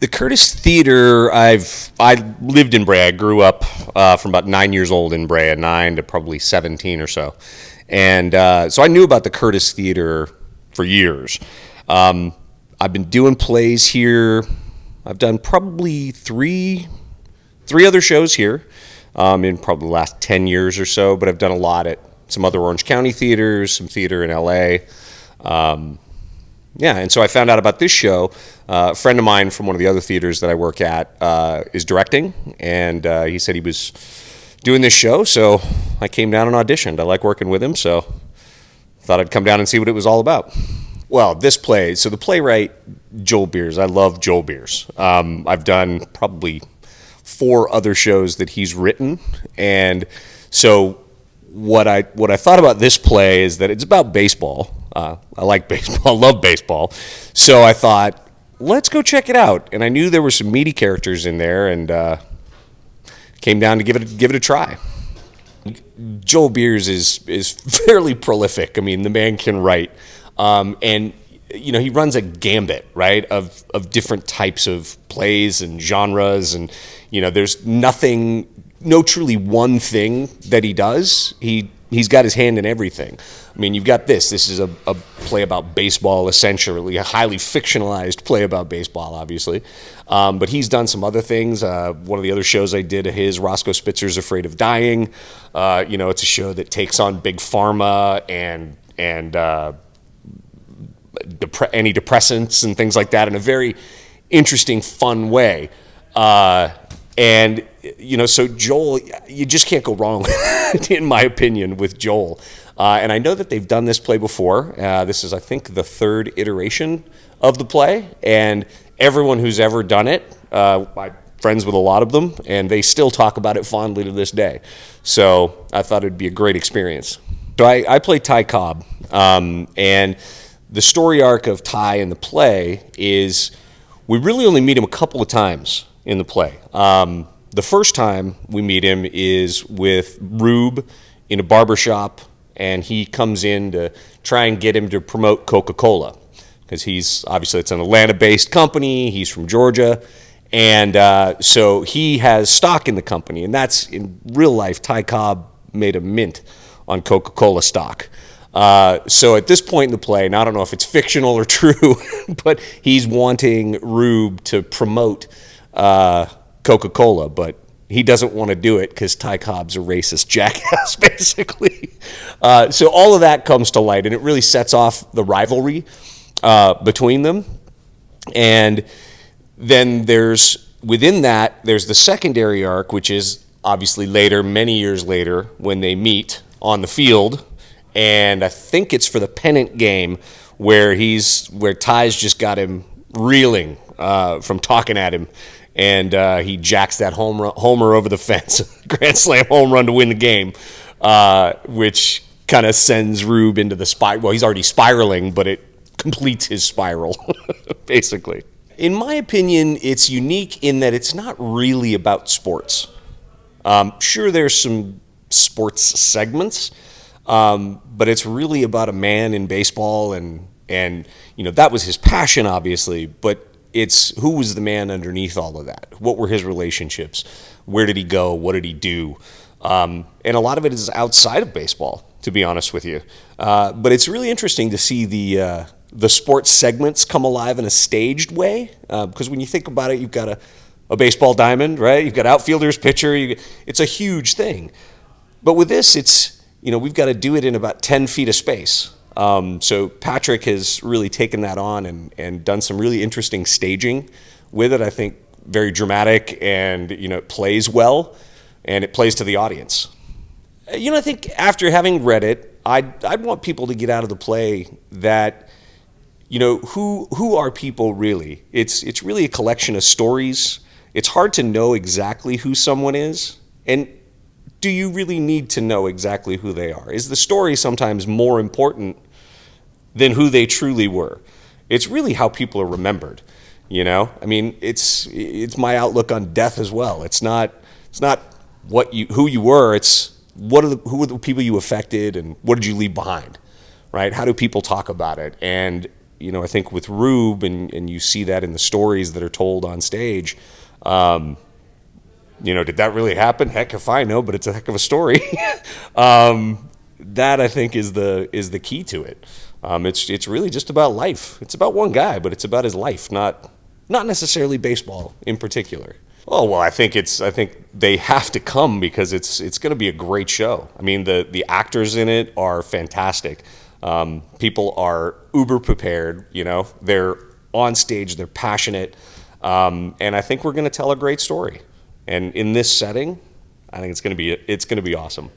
The Curtis Theater, I lived in Bray. I grew up from about 9 years old in Bray, 9 to probably 17 or so. And so I knew about the Curtis Theater for years. I've been doing plays here. I've done probably three other shows here in probably the last 10 years or so, but I've done a lot at some other Orange County theaters, some theater in LA. Yeah, and so I found out about this show. A friend of mine from one of the other theaters that I work at is directing, and he said he was doing this show, so I came down and auditioned. I like working with him, so thought I'd come down and see what it was all about. Well, this play, so the playwright, Joel Beers, I love Joel Beers. I've done probably 4 other shows that he's written, and so what I thought about this play is that it's about baseball. I like baseball, love baseball. So I thought, let's go check it out. And I knew there were some meaty characters in there, and came down to give it a try. Joel Beers is fairly prolific. I mean, the man can write, and he runs a gambit, right, of different types of plays and genres, and there's no truly one thing that he does. He's got his hand in everything. I mean, you've got this. This is a play about baseball, essentially, a highly fictionalized play about baseball, obviously. But he's done some other things. One of the other shows I did of his, Roscoe Spitzer's Afraid of Dying. It's a show that takes on big pharma and antidepressants and things like that in a very interesting, fun way. So Joel, you just can't go wrong, in my opinion, with Joel. And I know that they've done this play before. This is, I think, the 3rd iteration of the play. And everyone who's ever done it, I'm friends with a lot of them, and they still talk about it fondly to this day. So I thought it'd be a great experience. So I play Ty Cobb, and the story arc of Ty in the play is we really only meet him a couple of times in the play. The first time we meet him is with Rube in a barbershop, and he comes in to try and get him to promote Coca-Cola, because it's an Atlanta-based company, he's from Georgia, and so he has stock in the company, and that's, in real life, Ty Cobb made a mint on Coca-Cola stock. So at this point in the play, and I don't know if it's fictional or true, but he's wanting Rube to promote Coca-Cola, but he doesn't want to do it because Ty Cobb's a racist jackass, basically. So all of that comes to light, and it really sets off the rivalry between them. And then within that, there's the secondary arc, which is obviously later, many years later, when they meet on the field. And I think it's for the pennant game where Ty's just got him reeling from talking at him. And he jacks that homer over the fence, grand slam home run to win the game, which kind of sends Rube into the spiral. Well, he's already spiraling, but it completes his spiral, basically. In my opinion, it's unique in that it's not really about sports. Sure, there's some sports segments, but it's really about a man in baseball, and that was his passion, obviously, but it's who was the man underneath all of that? What were his relationships? Where did he go? What did he do? And a lot of it is outside of baseball, to be honest with you. But it's really interesting to see the sports segments come alive in a staged way. Because when you think about it, you've got a baseball diamond, right? You've got outfielders, pitcher. It's a huge thing. But with this, it's we've got to do it in about 10 feet of space. So Patick has really taken that on and done some really interesting staging with it. I think very dramatic, and it plays well, and it plays to the audience. I think after having read it, I'd want people to get out of the play that who are people really? It's really a collection of stories. It's hard to know exactly who someone is, and do you really need to know exactly who they are? Is the story sometimes more important than who they truly were? It's really how people are remembered, I mean, it's my outlook on death as well. It's not who you were, it's who were the people you affected, and what did you leave behind, right? How do people talk about it? And I think with Rube, and you see that in the stories that are told on stage, did that really happen? Heck if I know, but it's a heck of a story. That I think is the key to it. It's really just about life. It's about one guy, but it's about his life, not necessarily baseball in particular. Oh well, I think they have to come because it's going to be a great show. I mean, the actors in it are fantastic. People are uber prepared. They're on stage, they're passionate, and I think we're going to tell a great story. And in this setting, I think it's going to be awesome.